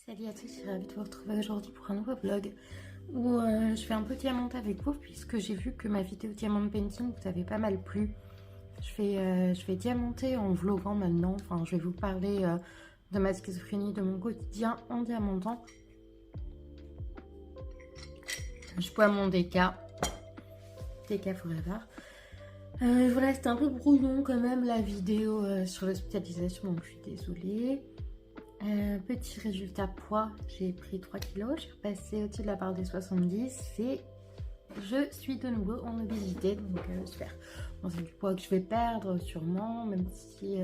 Salut à tous, je suis ravie de vous retrouver aujourd'hui pour un nouveau vlog où je fais un peu diamanter avec vous puisque j'ai vu que ma vidéo diamant painting vous avait pas mal plu. Je vais diamanter en vloguant maintenant, enfin je vais vous parler de ma schizophrénie, de mon quotidien en diamantant. Je bois mon DK Forever. Voilà, c'était un peu brouillon quand même la vidéo sur l'hospitalisation, donc je suis désolée. Petit résultat poids, j'ai pris 3 kilos, je suis repassée au-dessus de la barre des 70 et je suis de nouveau en obésité, donc super. Bon, c'est du poids que je vais perdre sûrement, même si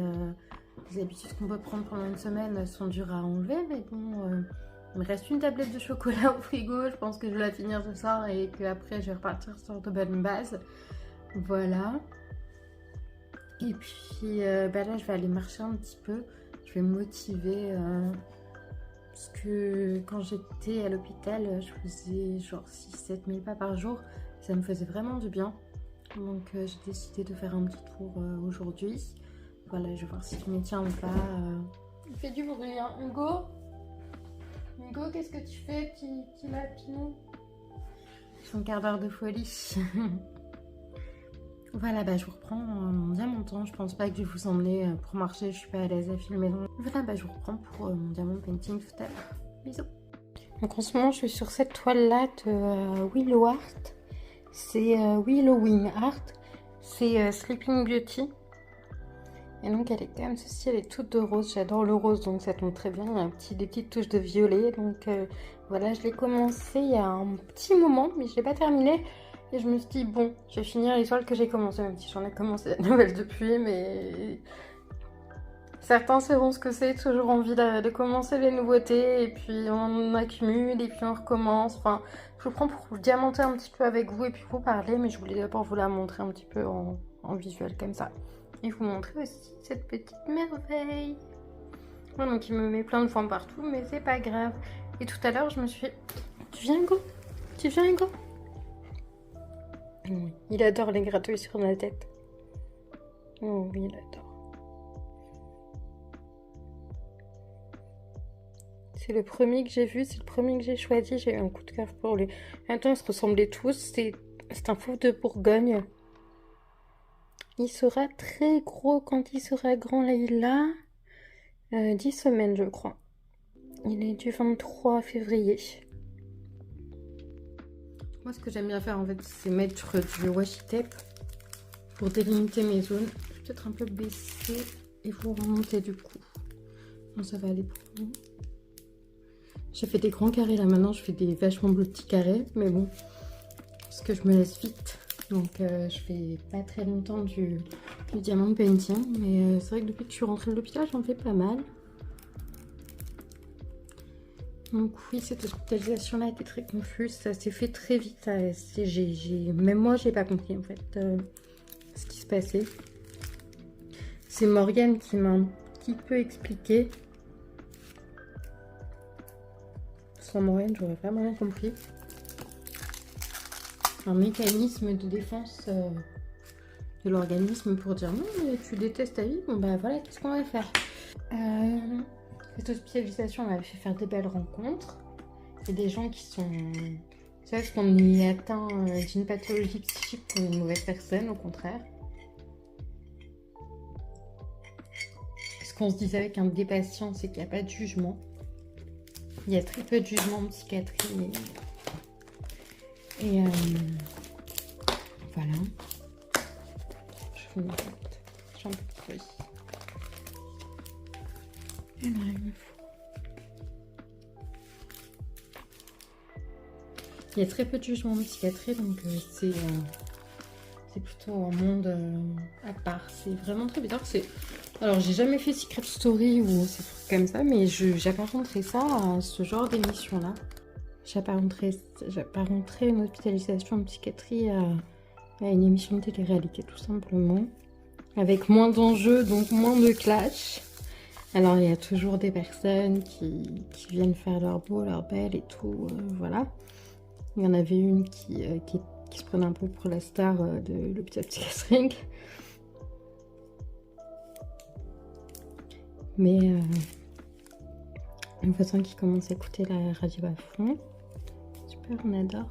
les habitudes qu'on peut prendre pendant une semaine sont dures à enlever, mais bon, il me reste une tablette de chocolat au frigo, je pense que je vais la finir ce soir et qu'après je vais repartir sur de bonnes bases. Voilà. Et puis là je vais aller marcher un petit peu. Je vais me motiver parce que quand j'étais à l'hôpital, je faisais genre 6-7 000 pas par jour. Ça me faisait vraiment du bien. Donc j'ai décidé de faire un petit tour aujourd'hui. Voilà, je vais voir si je me tiens ou pas. Il fait du bruit, hein. Hugo, qu'est-ce que tu fais, petit lapinou? Son quart d'heure de folie. Voilà, je vous reprends mon diamantant. Je pense pas que je vais vous emmener pour marcher, je suis pas à l'aise à filmer. Donc voilà, je vous reprends pour mon diamant painting tout à l'heure. Bisous. Donc en ce moment, je suis sur cette toile-là de Willow Art. C'est Willowing Art. C'est Sleeping Beauty. Et donc elle est comme ceci, elle est toute de rose. J'adore le rose, donc ça tombe très bien. Il y a des petites touches de violet. Donc voilà, je l'ai commencé il y a un petit moment, mais je l'ai pas terminé. Et je me suis dit, bon, je vais finir les toiles que j'ai commencé, même si j'en ai commencé la nouvelle depuis, mais certains sauront ce que c'est, toujours envie de commencer les nouveautés, et puis on accumule, et puis on recommence. Enfin, je vous prends pour vous diamanter un petit peu avec vous, et puis vous parler, mais je voulais d'abord vous la montrer un petit peu en visuel, comme ça. Et vous montrer aussi cette petite merveille. Voilà, donc il me met plein de foin partout, mais c'est pas grave. Et tout à l'heure, je me suis... Tu viens, Hugo? Tu viens, Hugo? Oui, il adore les gratouilles sur la tête. Oh oui, il adore. C'est le premier que j'ai vu, c'est le premier que j'ai choisi. J'ai eu un coup de cœur pour lui. Attends, ils se ressemblaient tous. C'est un fauve de Bourgogne. Il sera très gros quand il sera grand. Là, il a 10 semaines, je crois. Il est du 23 février. Moi, ce que j'aime bien faire, en fait, c'est mettre du washi tape pour délimiter mes zones. Je vais peut-être un peu baisser et vous remonter du coup. Non, ça va aller pour vous. J'ai fait des grands carrés là, maintenant je fais des vachement bleus petits carrés, mais bon, parce que je me laisse vite. Donc je fais pas très longtemps du diamant painting, mais c'est vrai que depuis que je suis rentrée de l'hôpital, j'en fais pas mal. Donc oui, cette hospitalisation là était très confuse, ça s'est fait très vite. Même moi j'ai pas compris en fait ce qui se passait. C'est Morgane qui m'a un petit peu expliqué. Sans Morgane, j'aurais vraiment rien compris. Un mécanisme de défense de l'organisme pour dire non mais tu détestes ta vie, bon bah voilà, qu'est-ce qu'on va faire. Cette hospitalisation m'avait fait faire des belles rencontres. Il y a des gens qui sont... C'est vrai qu'on est atteint d'une pathologie psychique pour une mauvaise personne, au contraire. Ce qu'on se disait avec un des patients, c'est qu'il n'y a pas de jugement. Il y a très peu de jugement en psychiatrie. Et voilà. Je vous montre. J'ai un peu de bruit. Et là, il me faut. Il y a très peu de jugement en psychiatrie, donc c'est plutôt un monde à part. C'est vraiment très bizarre. Alors, j'ai jamais fait Secret Story ou ces trucs comme ça, mais j'apparenterais ça à ce genre d'émission-là. J'apparenterais une hospitalisation en psychiatrie à une émission de télé-réalité, tout simplement. Avec moins d'enjeux, donc moins de clash. Alors, il y a toujours des personnes qui viennent faire leur beau, leur belle et tout, voilà. Il y en avait une qui se prenait un peu pour la star de l'hôpital psychiatrique. Mais un voisin qui commence à écouter la radio à fond. Super, on adore.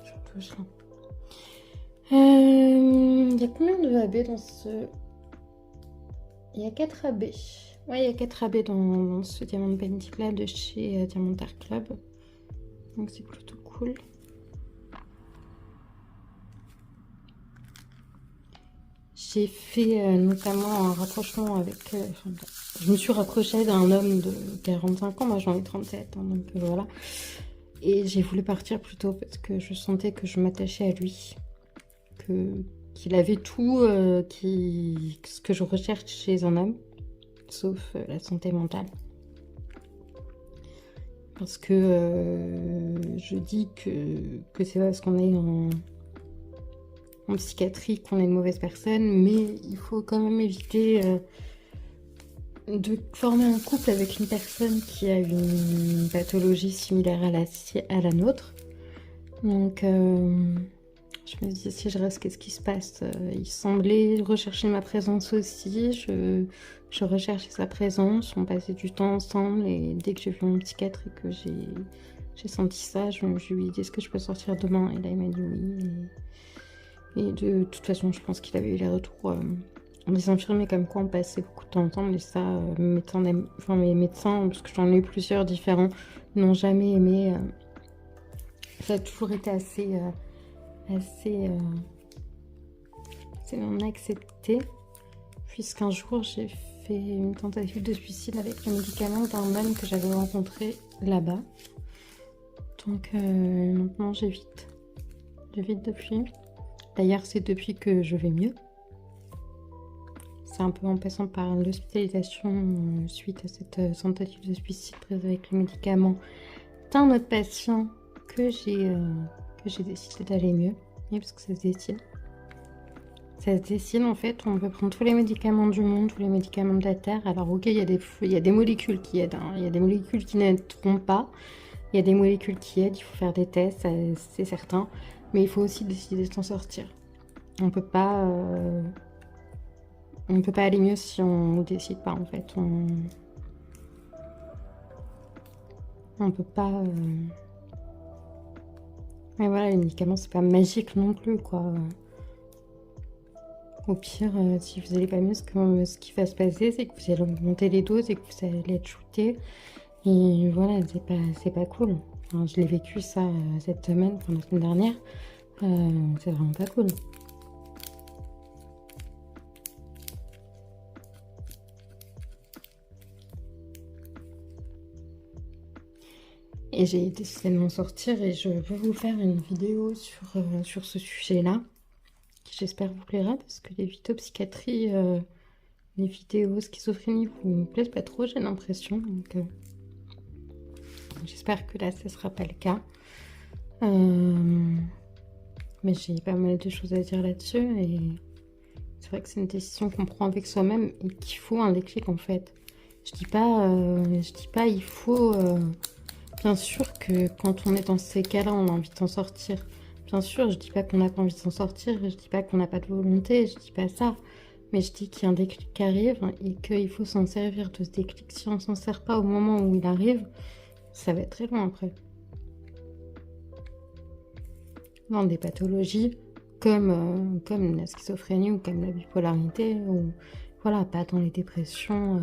Je touche. Il y a combien de AB dans ce... Il y a 4 AB. Ouais, il y a 4 AB dans ce Diamond Painting là de chez Diamond Art Club. Donc c'est plutôt cool. J'ai fait notamment un rapprochement avec... je me suis rapprochée d'un homme de 45 ans, moi j'en ai 37, hein, donc voilà. Et j'ai voulu partir plus tôt parce que je sentais que je m'attachais à lui. Qu'il avait tout ce que je recherche chez un homme, sauf la santé mentale. Parce que je dis que c'est parce qu'on est en psychiatrie qu'on est une mauvaise personne, mais il faut quand même éviter de former un couple avec une personne qui a une pathologie similaire à la nôtre. Donc je me dis, si je reste, qu'est-ce qui se passe? Il semblait rechercher ma présence aussi, je recherchais sa présence, on passait du temps ensemble, et dès que j'ai vu mon psychiatre et que j'ai senti ça, je lui ai dit, est-ce que je peux sortir demain? Et là, il m'a dit oui. Et de toute façon, je pense qu'il avait eu les retours des infirmiers comme quoi on passait beaucoup de temps ensemble, et ça, mes médecins, parce que j'en ai eu plusieurs différents, n'ont jamais aimé. Ça a toujours été assez non accepté, puisqu'un jour j'ai fait une tentative de suicide avec le médicament d'un homme que j'avais rencontré là-bas. Donc maintenant j'évite depuis. D'ailleurs c'est depuis que je vais mieux. C'est un peu en passant par l'hospitalisation suite à cette tentative de suicide prise avec le médicament d'un autre patient que j'ai décidé d'aller mieux. Oui, parce que ça se décide. Ça se décide, en fait, on peut prendre tous les médicaments du monde, tous les médicaments de la Terre. Alors ok, il y a des molécules qui aident, hein. Il y a des molécules qui n'aideront pas. Il y a des molécules qui aident, il faut faire des tests, c'est certain. Mais il faut aussi décider de s'en sortir. On peut pas aller mieux si on ne décide pas, en fait. On peut pas... Mais voilà, les médicaments, c'est pas magique non plus, quoi. Au pire, si vous n'allez pas mieux, ce qui va se passer, c'est que vous allez augmenter les doses et que vous allez être shooté. Et voilà, c'est pas cool. Enfin, je l'ai vécu ça cette semaine, enfin la semaine dernière. C'est vraiment pas cool. Et j'ai décidé de m'en sortir et je vais vous faire une vidéo sur ce sujet-là, qui j'espère vous plaira, parce que les vidéos psychiatrie, les vidéos schizophrénie vous me plaisent pas trop, j'ai l'impression. Donc j'espère que là, ce ne sera pas le cas. Mais j'ai pas mal de choses à dire là-dessus, et c'est vrai que c'est une décision qu'on prend avec soi-même et qu'il faut un déclic en fait. Je dis pas il faut... Bien sûr que quand on est dans ces cas-là, on a envie de s'en sortir. Bien sûr, je dis pas qu'on n'a pas envie de s'en sortir, je dis pas qu'on n'a pas de volonté, je dis pas ça. Mais je dis qu'il y a un déclic qui arrive et qu'il faut s'en servir de ce déclic. Si on s'en sert pas au moment où il arrive, ça va être très loin après. Dans des pathologies comme la schizophrénie ou comme la bipolarité, ou voilà, pas dans les dépressions.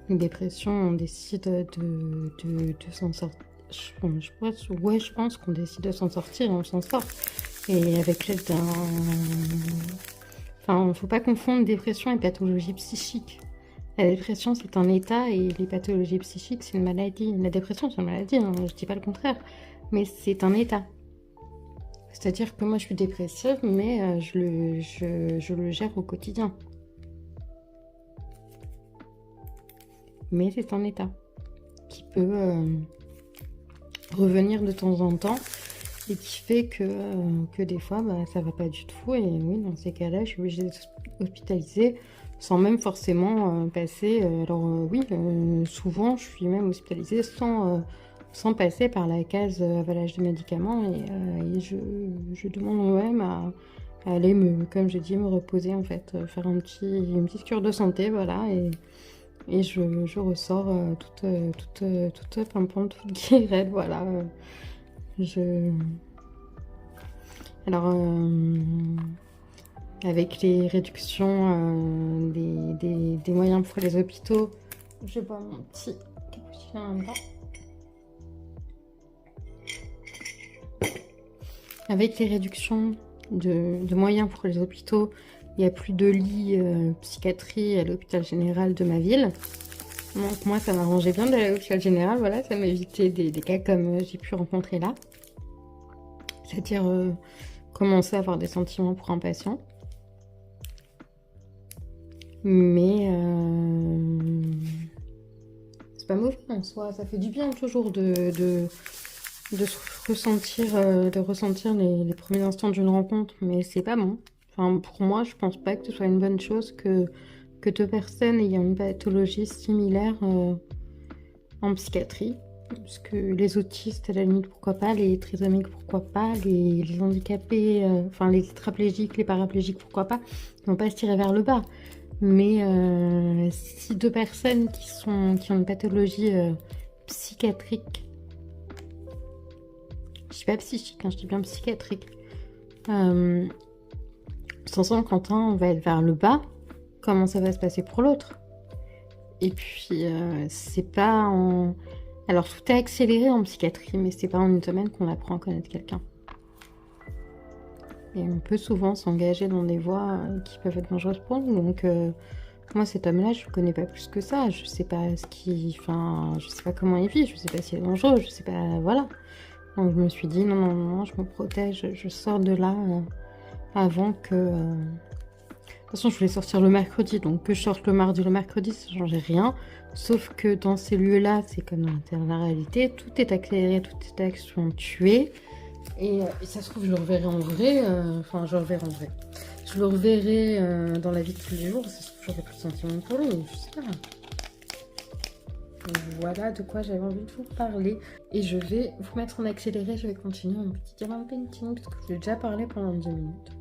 Une dépression, on décide de s'en sortir. Je pense qu'on décide de s'en sortir et on s'en sort. Et avec l'aide d'un... Enfin, il ne faut pas confondre dépression et pathologie psychique. La dépression, c'est un état et les pathologies psychiques, c'est une maladie. La dépression, c'est une maladie, hein, je ne dis pas le contraire. Mais c'est un état. C'est-à-dire que moi, je suis dépressive, mais je le gère au quotidien. Mais c'est un état qui peut revenir de temps en temps et qui fait que des fois, ça va pas du tout. Et oui, dans ces cas-là, je suis obligée d'être hospitalisée sans même forcément passer... oui, souvent, je suis même hospitalisée sans passer par la case avalage de médicaments. Et je demande moi-même aller, comme j'ai dit, me reposer en fait, faire une petite cure de santé, voilà, et je ressors toute pimpante, toute guérette, voilà. Je... Alors, avec les réductions des moyens pour les hôpitaux, je bois mon petit cappuccino en même temps. Avec les réductions de moyens pour les hôpitaux, il n'y a plus de lits psychiatrie à l'hôpital général de ma ville. Donc moi, ça m'arrangeait bien d'aller à l'hôpital général, voilà, ça m'évitait des cas comme j'ai pu rencontrer là. C'est-à-dire commencer à avoir des sentiments pour un patient. Mais c'est pas mauvais en soi, ça fait du bien toujours de ressentir les premiers instants d'une rencontre, mais c'est pas bon. Enfin, pour moi, je pense pas que ce soit une bonne chose que deux personnes ayant une pathologie similaire en psychiatrie. Parce que les autistes, à la limite, pourquoi pas, les trisomiques, pourquoi pas, les handicapés, enfin les tétraplégiques, les paraplégiques, pourquoi pas, ils vont pas se tirer vers le bas. Mais si deux personnes qui ont une pathologie psychiatrique, je dis pas psychique, hein, je dis bien psychiatrique, s'ensemble quand un va être vers le bas, comment ça va se passer pour l'autre? Et puis, c'est pas en... Alors, tout est accéléré en psychiatrie, mais c'est pas en une semaine qu'on apprend à connaître quelqu'un. Et on peut souvent s'engager dans des voies qui peuvent être dangereuses pour nous. Donc, moi, cet homme-là, je le connais pas plus que ça. Je sais pas ce qu'il... Enfin, je sais pas comment il vit, je sais pas s'il est dangereux, je sais pas... Voilà. Donc, je me suis dit, non, je me protège, je sors de là avant que... De toute façon, je voulais sortir le mercredi, donc que je sorte le mardi, le mercredi, ça ne changeait rien. Sauf que dans ces lieux-là, c'est comme dans la réalité, tout est accéléré, tout est accentué. Et ça se trouve, je le reverrai en vrai. Enfin, je le reverrai en vrai. Je le reverrai dans la vie de tous les jours. Ça se trouve, j'aurai plus de sentiments pour lui, je sais pas. Voilà de quoi j'avais envie de vous parler. Et je vais vous mettre en accéléré. Je vais continuer un petit diamant painting parce que je vous ai déjà parlé pendant 10 minutes.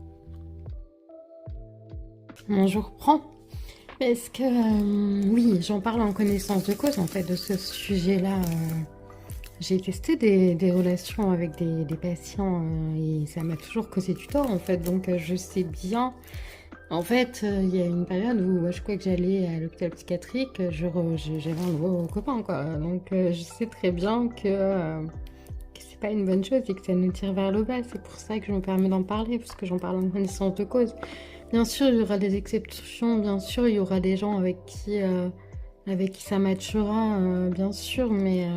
Je reprends. Parce que, oui, j'en parle en connaissance de cause, en fait, de ce sujet-là. J'ai testé des relations avec des patients et ça m'a toujours causé du tort, en fait. Donc, je sais bien. En fait, il y a une période où je crois que j'allais à l'hôpital psychiatrique, j'avais un nouveau copain, quoi. Donc, je sais très bien que c'est pas une bonne chose et que ça nous tire vers le bas. C'est pour ça que je me permets d'en parler, parce que j'en parle en connaissance de cause. Bien sûr, il y aura des exceptions, bien sûr, il y aura des gens avec qui ça matchera, bien sûr, mais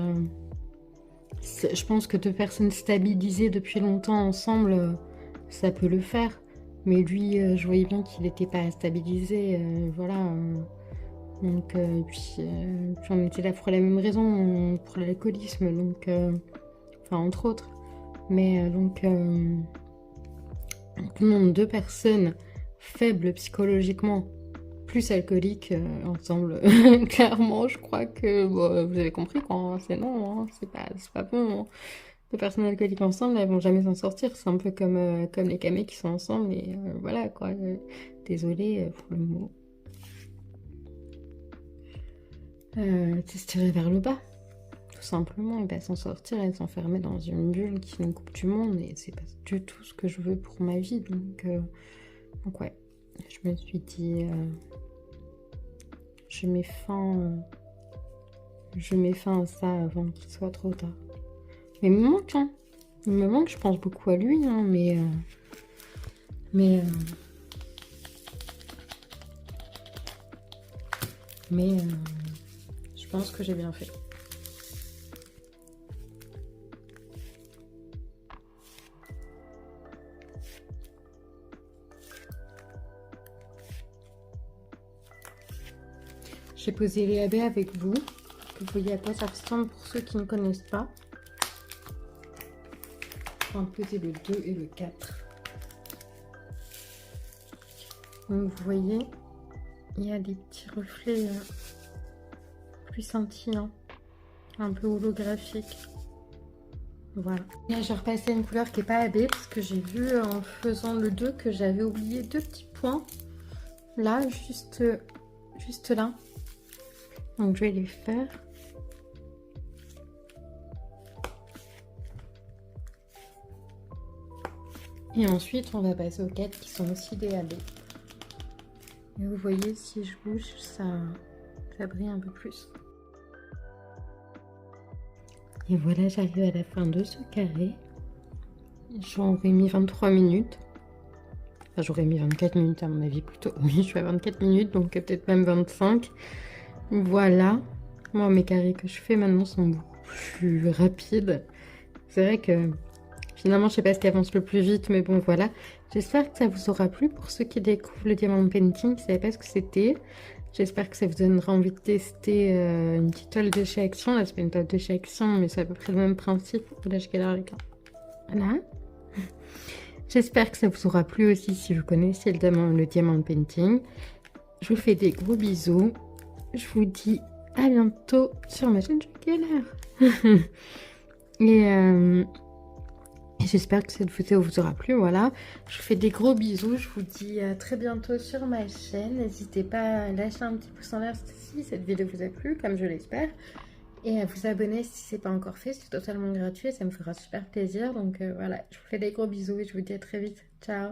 je pense que deux personnes stabilisées depuis longtemps ensemble, ça peut le faire. Mais lui, je voyais bien qu'il n'était pas stabilisé, voilà. Donc, puis on était là pour la même raison, pour l'alcoolisme, donc, enfin, entre autres. Mais donc, tout le monde, deux personnes faibles psychologiquement, plus alcooliques ensemble, clairement, je crois que bon, vous avez compris quoi, c'est non, hein, c'est pas bon. Hein. Deux personnes alcooliques ensemble, elles vont jamais s'en sortir. C'est un peu comme les camés qui sont ensemble et voilà quoi. Désolée pour le mot. C'est se tirer vers le bas, tout simplement, et pas s'en sortir et s'enfermer dans une bulle qui nous coupe du monde et c'est pas du tout ce que je veux pour ma vie. Donc ouais, je me suis dit, je mets fin à ça avant qu'il soit trop tard. Mais il me manque, hein. Il me manque, je pense beaucoup à lui, hein, mais je pense que j'ai bien fait. J'ai posé les AB avec vous, que vous voyez à quoi ça ressemble pour ceux qui ne connaissent pas. On va poser le 2 et le 4. Donc vous voyez, il y a des petits reflets plus scintillants, un peu holographiques. Voilà. Là, je repassais une couleur qui n'est pas AB parce que j'ai vu en faisant le 2 que j'avais oublié 2 petits points. Là, juste là. Donc, je vais les faire. Et ensuite, on va passer aux 4 qui sont aussi des AB. Et vous voyez, si je bouge, ça brille un peu plus. Et voilà, j'arrive à la fin de ce carré. J'aurais mis 23 minutes. Enfin, j'aurais mis 24 minutes à mon avis plutôt. Oui, je suis à 24 minutes, donc peut-être même 25. Voilà. Moi, mes carrés que je fais maintenant sont beaucoup plus rapides. C'est vrai que finalement, je sais pas ce qui avance le plus vite, mais bon, voilà. J'espère que ça vous aura plu. Pour ceux qui découvrent le diamond painting, qui ne savaient pas ce que c'était, j'espère que ça vous donnera envie de tester une petite toile de chez Action. Là, c'est pas une toile de chez Action, mais c'est à peu près le même principe. Là, je galère avec. Voilà. J'espère que ça vous aura plu aussi si vous connaissez le diamond painting. Je vous fais des gros bisous. Je vous dis à bientôt sur ma chaîne. Je galère. Et j'espère que cette vidéo vous aura plu. Voilà. Je vous fais des gros bisous. Je vous dis à très bientôt sur ma chaîne. N'hésitez pas à lâcher un petit pouce en l'air si cette vidéo vous a plu, comme je l'espère. Et à vous abonner si ce n'est pas encore fait. C'est totalement gratuit et ça me fera super plaisir. Donc voilà, je vous fais des gros bisous et je vous dis à très vite. Ciao!